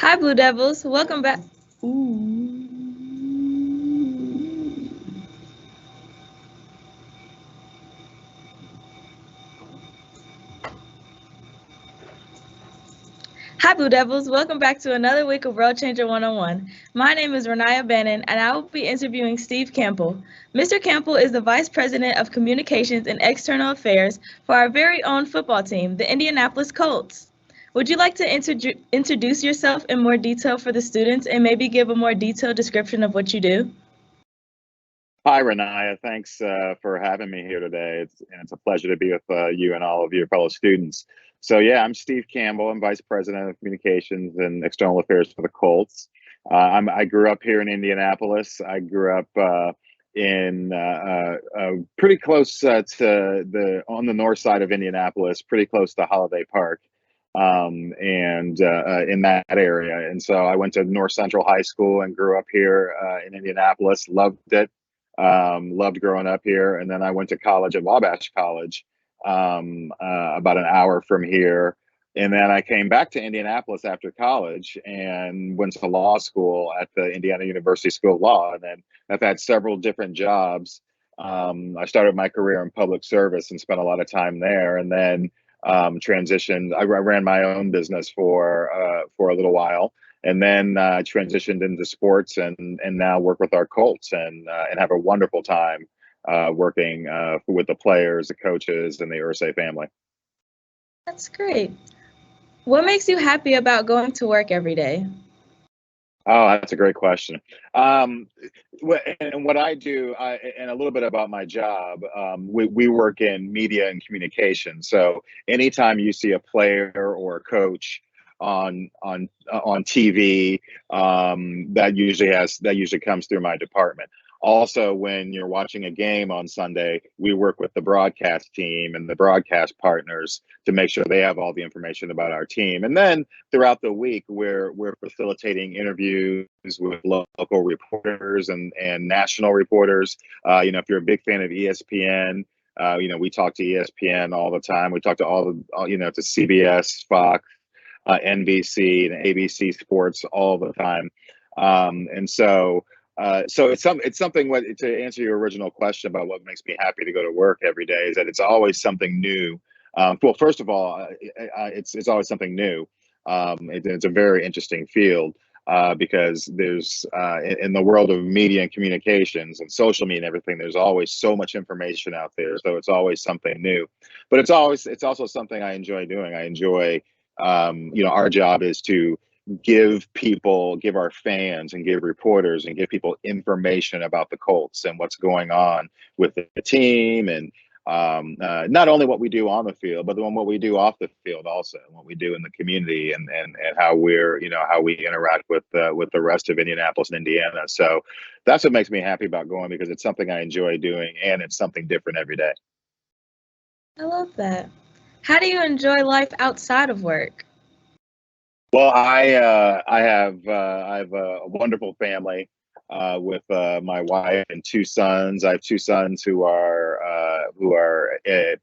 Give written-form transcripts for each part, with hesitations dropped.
Hi, Blue Devils. Welcome back. Ooh. Hi, Blue Devils. Welcome back to another week of World Changer 101. My name is Renaya Bannon, and I will be interviewing Steve Campbell. Mr. Campbell is the Vice President of Communications and External Affairs for our very own football team, the Indianapolis Colts. Would you like to introduce yourself in more detail for the students and maybe give a more detailed description of what you do? Hi, Renaya. Thanks for having me here today. It's a pleasure to be with you and all of your fellow students. So, yeah, I'm Steve Campbell. I'm Vice President of Communications and External Affairs for the Colts. I grew up here in Indianapolis. I grew up in pretty close on the north side of Indianapolis, pretty close to Holiday Park, and in that area. And so I went to North Central High School and grew up here in Indianapolis. Loved it. Loved growing up here. And then I went to college at Wabash College, about an hour from here. And then I came back to Indianapolis after college and went to law school at the Indiana University School of Law. And then I've had several different jobs. I started my career in public service and spent a lot of time there. And then transitioned. I ran my own business for a little while, and then transitioned into sports and now work with our Colts and have a wonderful time working with the players, the coaches, and the Ursay family. That's great. What makes you happy about going to work every day? Oh, that's a great question. And what I do, and a little bit about my job, we work in media and communication. So anytime you see a player or a coach on TV, that usually comes through my department. Also, when you're watching a game on Sunday, we work with the broadcast team and the broadcast partners to make sure they have all the information about our team. And then throughout the week, we're facilitating interviews with local reporters and national reporters. If you're a big fan of ESPN, we talk to ESPN all the time. We talk to to CBS, Fox, NBC, and ABC Sports all the time. So it's something. To answer your original question about what makes me happy to go to work every day is that it's always something new. Well, first of all, it's always something new. It's a very interesting field because there's in the world of media and communications and social media and everything. There's always so much information out there, so it's always something new. But it's also something I enjoy doing. I enjoy. Our job is to give our fans and give reporters and give people information about the Colts and what's going on with the team and not only what we do on the field, but what we do off the field also, and what we do in the community and how how we interact with the rest of Indianapolis and Indiana. So that's what makes me happy about going because it's something I enjoy doing and it's something different every day. I love that. How do you enjoy life outside of work? Well, I have a wonderful family with my wife and two sons. I have two sons who are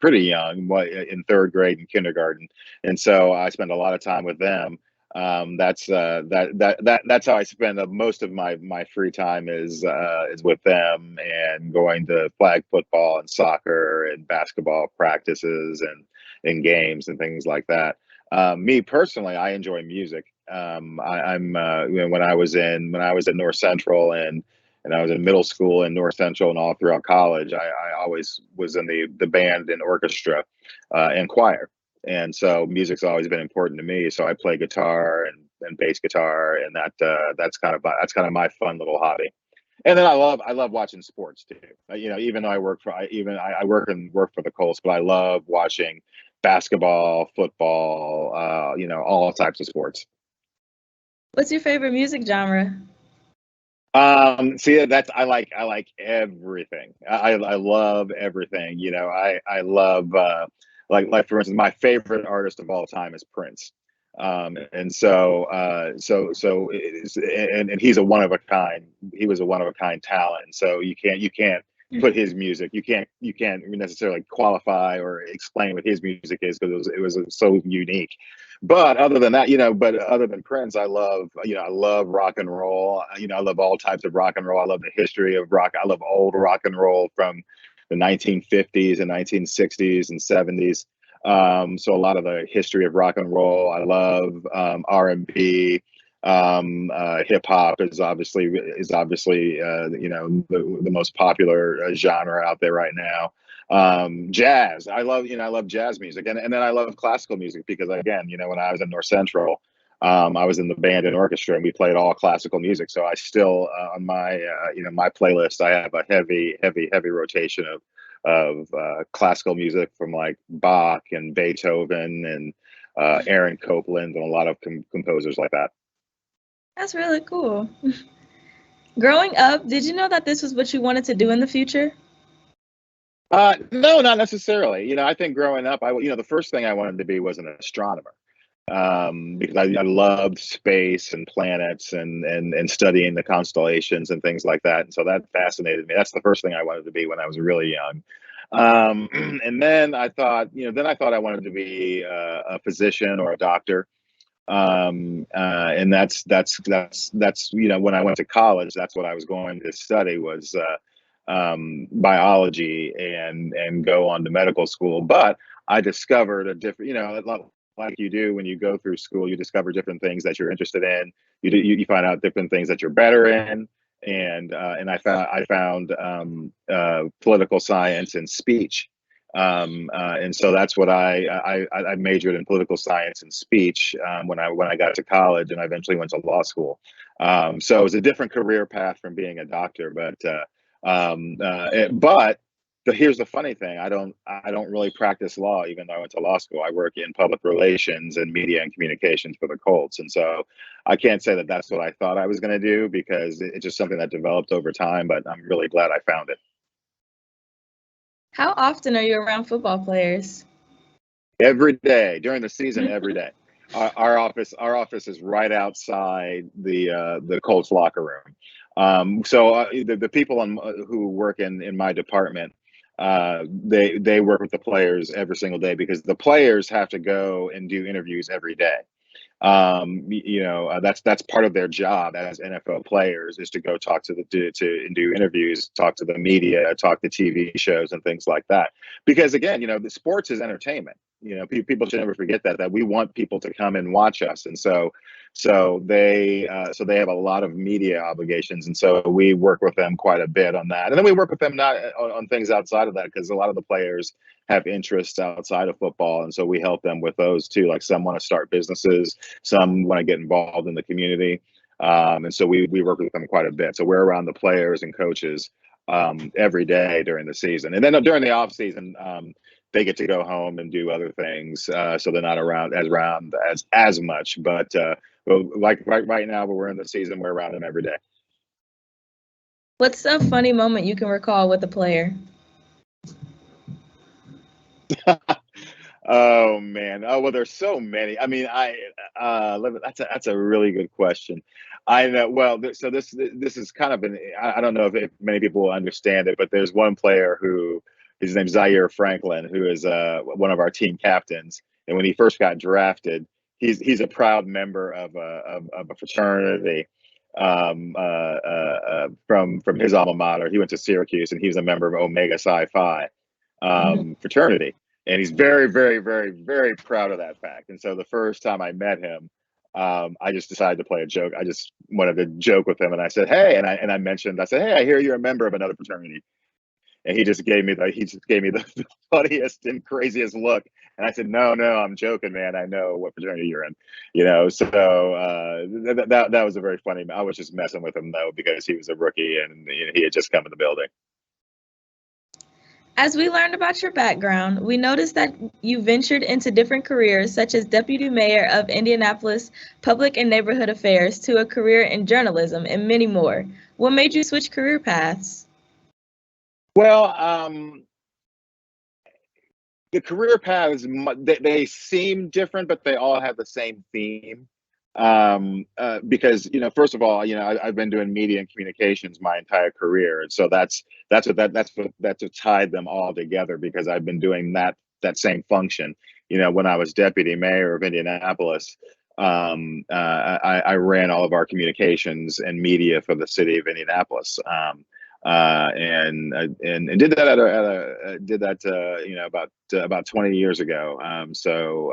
pretty young, in third grade and kindergarten, and so I spend a lot of time with them. That's how I spend most of my free time is with them and going to flag football and soccer and basketball practices and games and things like that. Me personally, I enjoy music. When I was at North Central and I was in middle school and North Central and all throughout college, I always was in the band and orchestra and choir, and so music's always been important to me. So I play guitar and bass guitar, and that's kind of my fun little hobby. And then I love watching sports too. Even though I work for the Colts, but I love watching basketball, football, all types of sports. What's your favorite music genre? See, that's I like everything. I love everything. I love like for instance, my favorite artist of all time is Prince. And so and he's a one of a kind. He was a one of a kind talent. And so you can't put his music. You can't necessarily qualify or explain what his music is because it was so unique. But other than that, but other than Prince, I love rock and roll. I love all types of rock and roll. I love the history of rock. I love old rock and roll from the 1950s and 1960s and 70s. So a lot of the history of rock and roll. I love R&B. Hip hop is obviously the most popular genre out there right now. Jazz. I love jazz music, and then I love classical music because, again, when I was in North Central, I was in the band and orchestra, and we played all classical music. So I still, on my my playlist, I have a heavy rotation of classical music from like Bach and Beethoven and Aaron Copland and a lot of composers like that. That's really cool. Growing up, did you know that this was what you wanted to do in the future? No, not necessarily. I think growing up, the first thing I wanted to be was an astronomer, because I loved space and planets and studying the constellations and things like that. And so that fascinated me. That's the first thing I wanted to be when I was really young. And then I thought I wanted to be a physician or a doctor. And that's when I went to college, that's what I was going to study was biology and go on to medical school. But I discovered a different, like you do when you go through school, you discover different things that you're interested in. You find out different things that you're better in. And I found political science and speech. And so that's what I majored in political science and speech when I got to college, and I eventually went to law school. So it was a different career path from being a doctor, but here's the funny thing: I don't really practice law, even though I went to law school. I work in public relations and media and communications for the Colts, and so I can't say that that's what I thought I was going to do because it's just something that developed over time. But I'm really glad I found it. How often are you around football players? Every day during the season, every day. Our office is right outside the Colts locker room. So the people who work in my department, they work with the players every single day because the players have to go and do interviews every day. That's part of their job as NFL players is to go talk to and do interviews, talk to the media, talk to TV shows and things like that. Because again, the sports is entertainment. People should never forget that we want people to come and watch us, and so they have a lot of media obligations, and so we work with them quite a bit on that, and then we work with them not on things outside of that because a lot of the players have interests outside of football, and so we help them with those too. Like some want to start businesses, some want to get involved in the community, and so we work with them quite a bit. So we're around the players and coaches every day during the season, and then during the off season. They get to go home and do other things, so they're not around as much. But like right now, when we're in the season, we're around them every day. What's a funny moment you can recall with a player? Oh man! Oh well, there's so many. I mean, that's a really good question. I know. Well, so this is kind of I don't know if many people will understand it, but there's one player who his name's Zaire Franklin, who is one of our team captains. And when he first got drafted, he's a proud member of a fraternity from his alma mater. He went to Syracuse, and he was a member of Omega Psi Phi fraternity. And he's very, very, very, very proud of that fact. And so the first time I met him, I just decided to play a joke. I just wanted to joke with him, and I said, "Hey," and I mentioned, I said, "Hey, I hear you're a member of another fraternity." And he just gave me the funniest and craziest look. And I said, no, I'm joking, man. I know what fraternity you're in, So that was a very funny. I was just messing with him though because he was a rookie and he had just come in the building. As we learned about your background, we noticed that you ventured into different careers, such as Deputy Mayor of Indianapolis Public and Neighborhood Affairs, to a career in journalism, and many more. What made you switch career paths? Well, the career paths, they seem different, but they all have the same theme. Because first of all, I've been doing media and communications my entire career, and so that's what tied them all together because I've been doing that same function. when I was deputy mayor of Indianapolis, I ran all of our communications and media for the city of Indianapolis. And did that did that about 20 years ago. So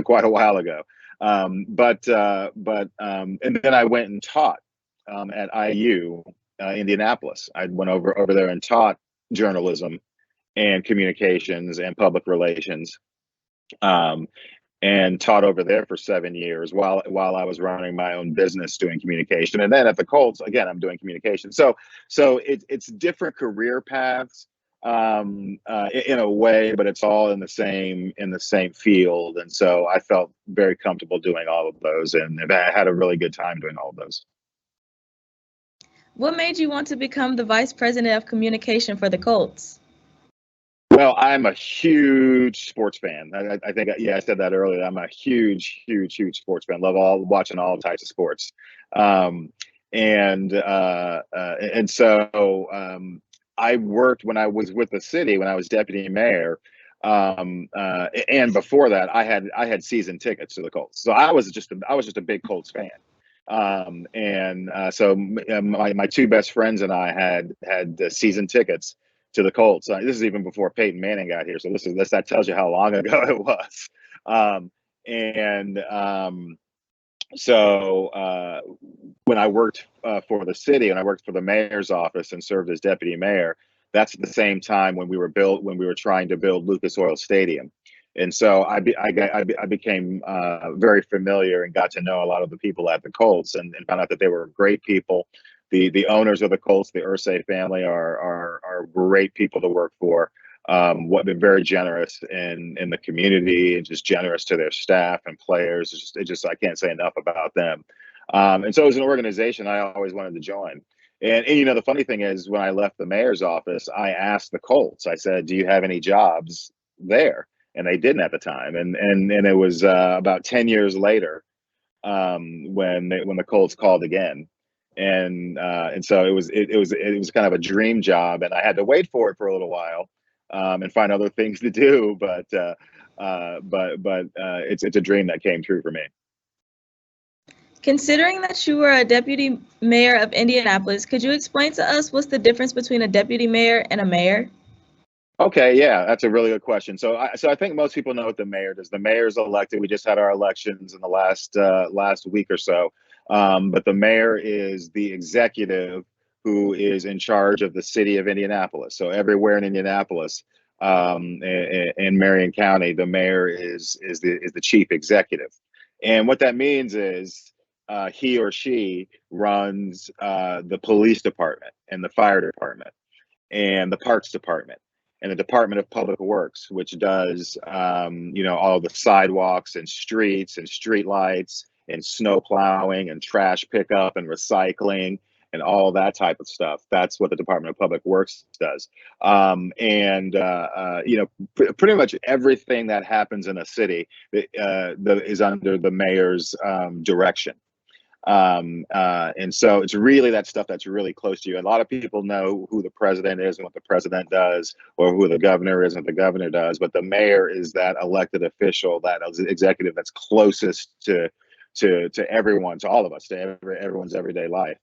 quite a while ago. And then I went and taught at IU, Indianapolis. I went over there and taught journalism and communications and public relations. And taught over there for 7 years while I was running my own business doing communication. And then at the Colts, again, I'm doing communication. So it's different career paths in a way, but it's all in the same field. And so I felt very comfortable doing all of those, and I had a really good time doing all of those. What made you want to become the vice president of communication for the Colts? Well, I'm a huge sports fan. I think, I said that earlier. I'm a huge sports fan. Love watching all types of sports. And so I worked when I was with the city, when I was deputy mayor. And before that, I had season tickets to the Colts. So I was just a big Colts fan. So my two best friends and I had season tickets to the Colts. This is even before Peyton Manning got here, so that tells you how long ago it was. When I worked for the city, and I worked for the mayor's office and served as deputy mayor, that's at the same time when we were trying to build Lucas Oil Stadium. And so I became very familiar and got to know a lot of the people at the Colts, and found out that they were great people. The owners of the Colts, the Irsay family, are great people to work for. They're very generous in the community, and just generous to their staff and players. I can't say enough about them. And so, as an organization, I always wanted to join. And the funny thing is, when I left the mayor's office, I asked the Colts. I said, "Do you have any jobs there?" And they didn't at the time. And it was about 10 years later when the Colts called again. And so it was kind of a dream job, and I had to wait for it for a little while and find other things to do. But it's a dream that came true for me. Considering that you were a deputy mayor of Indianapolis, could you explain to us what's the difference between a deputy mayor and a mayor? Okay, yeah, that's a really good question. So I think most people know what the mayor does. The mayor's elected. We just had our elections in the last week or so. But the mayor is the executive who is in charge of the city of Indianapolis. So everywhere in Indianapolis, in Marion County, the mayor is the chief executive. And what that means is he or she runs the police department and the fire department and the parks department and the Department of Public Works, which does all the sidewalks and streets and street lights and snow plowing and trash pickup and recycling and all that type of stuff. That's what the Department of Public Works does. Pretty much everything that happens in a city is under the mayor's direction. And so it's really that stuff that's really close to you. A lot of people know who the president is and what the president does, or who the governor is and what the governor does. But the mayor is that elected official, that executive that's closest to everyone, to all of us, to everyone's everyday life.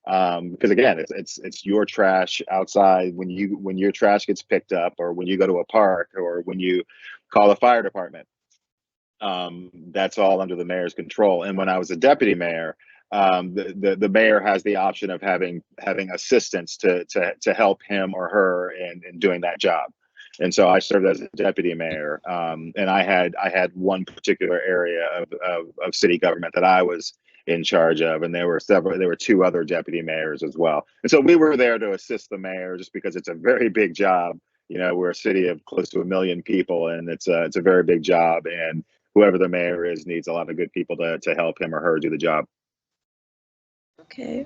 Because again, it's your trash outside when your trash gets picked up, or when you go to a park, or when you call the fire department. That's all under the mayor's control. And when I was a deputy mayor, the mayor has the option of having assistants to help him or her in doing that job. And so I served as a deputy mayor, and I had one particular area of city government that I was in charge of, and there were two other deputy mayors as well. And so we were there to assist the mayor, just because it's a very big job. We're a city of close to 1 million people, and it's a very big job, and whoever the mayor is needs a lot of good people to help him or her do the job. Okay.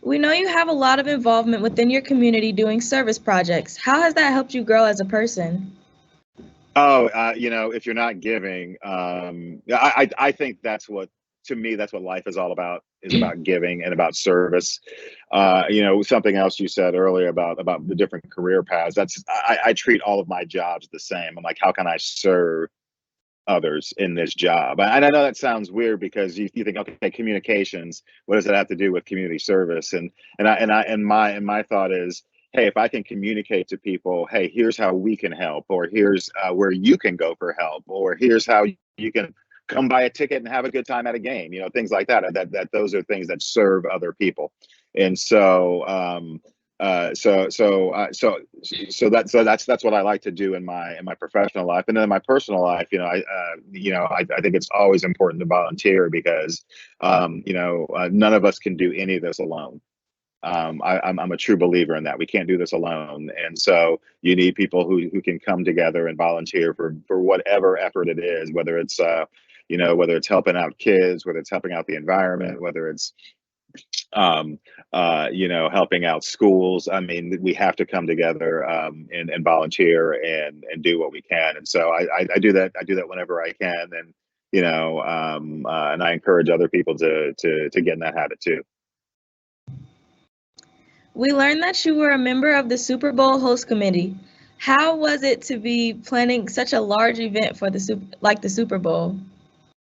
We know you have a lot of involvement within your community doing service projects. How has that helped you grow as a person? Oh, if you're not giving, I think that's what life is all about, is about giving and about service. Something else you said earlier about the different career paths. I treat all of my jobs the same. I'm like, how can I serve others in this job. And I know that sounds weird because you think, okay, communications, what does it have to do with community service? And my thought is, hey, if I can communicate to people, hey, here's how we can help, or here's where you can go for help, or here's how you can come buy a ticket and have a good time at a game, things like that. That those are things that serve other people. And that's what I like to do in my professional life, and then in my personal life, I think it's always important to volunteer because none of us can do any of this alone. I'm a true believer in that. We can't do this alone, and so you need people who can come together and volunteer for whatever effort it is, whether it's whether it's helping out kids, whether it's helping out the environment, whether it's helping out schools. I mean, we have to come together and volunteer and do what we can. And so I do that. I do that whenever I can, and I encourage other people to get in that habit too. We learned that you were a member of the Super Bowl host committee. How was it to be planning such a large event for the Super Bowl?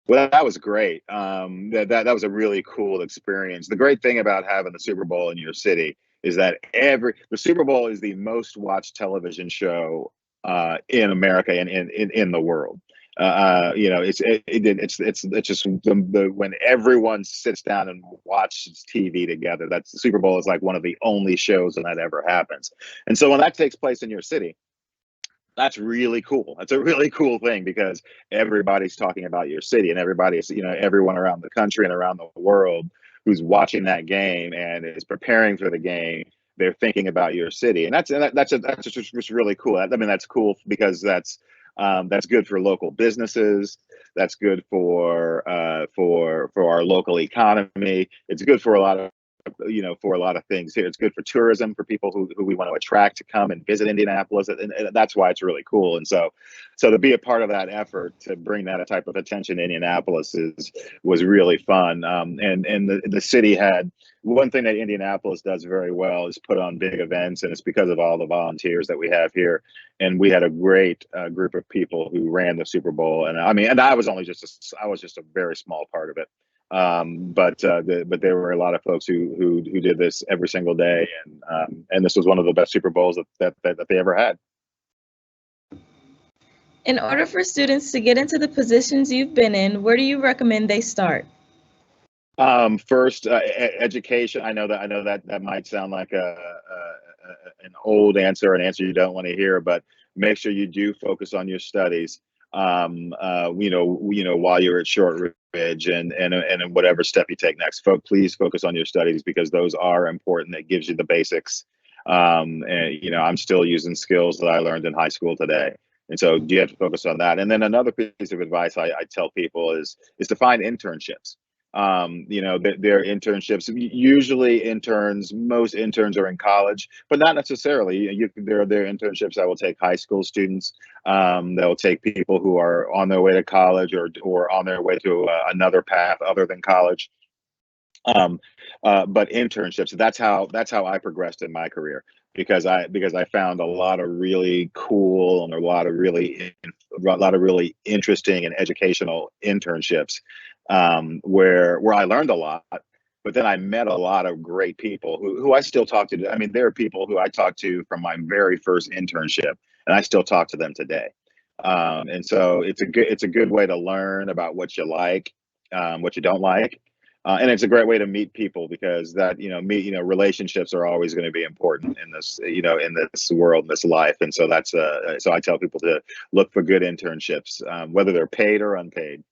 Well, that was great. That was a really cool experience. The great thing about having the Super Bowl in your city is that the Super Bowl is the most watched television show in America and in the world. It's just when everyone sits down and watches TV together, the Super Bowl is like one of the only shows that ever happens. And so when that takes place in your city, that's really cool. That's a really cool thing because everybody's talking about your city, and everybody's, everyone around the country and around the world who's watching that game and is preparing for the game, they're thinking about your city. And that's just really cool. I mean, that's cool because that's good for local businesses. That's good for our local economy. It's good for a lot of things here. It's good for tourism, for people who we want to attract to come and visit Indianapolis, and that's why it's really cool. And so to be a part of that effort to bring that type of attention to Indianapolis was really fun. And the city had one thing that Indianapolis does very well is put on big events, and it's because of all the volunteers that we have here. And we had a great group of people who ran the Super Bowl, and I was just a very small part of it. But there were a lot of folks who did this every single day, and this was one of the best Super Bowls that they ever had. In order for students to get into the positions you've been in, where do you recommend they start? First, education. I know that might sound like an old answer, an answer you don't want to hear, but make sure you do focus on your studies. While you're at Shortridge and whatever step you take next, please focus on your studies because those are important. It gives you the basics. And I'm still using skills that I learned in high school today. And so you have to focus on that. And then another piece of advice I tell people is to find internships. Their internships, usually most interns are in college, but not necessarily. There are internships that will take high school students, that will take people who are on their way to college or on their way to another path other than college. But internships, that's how I progressed in my career because I found a lot of really cool and a lot of really interesting and educational internships. Where I learned a lot, but then I met a lot of great people who I still talk to. I mean, there are people who I talked to from my very first internship, and I still talk to them today. And so it's a good way to learn about what you like, what you don't like, and it's a great way to meet people because relationships are always going to be important in this world, this life. And so so I tell people to look for good internships, whether they're paid or unpaid.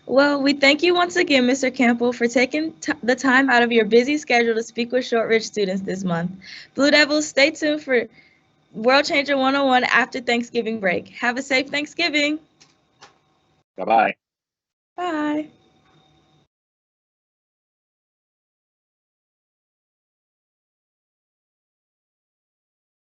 Well, we thank you once again, Mr. Campbell, for taking the time out of your busy schedule to speak with Shortridge students this month. Blue Devils, stay tuned for World Changer 101 after Thanksgiving break. Have a safe Thanksgiving. Bye-bye. Bye.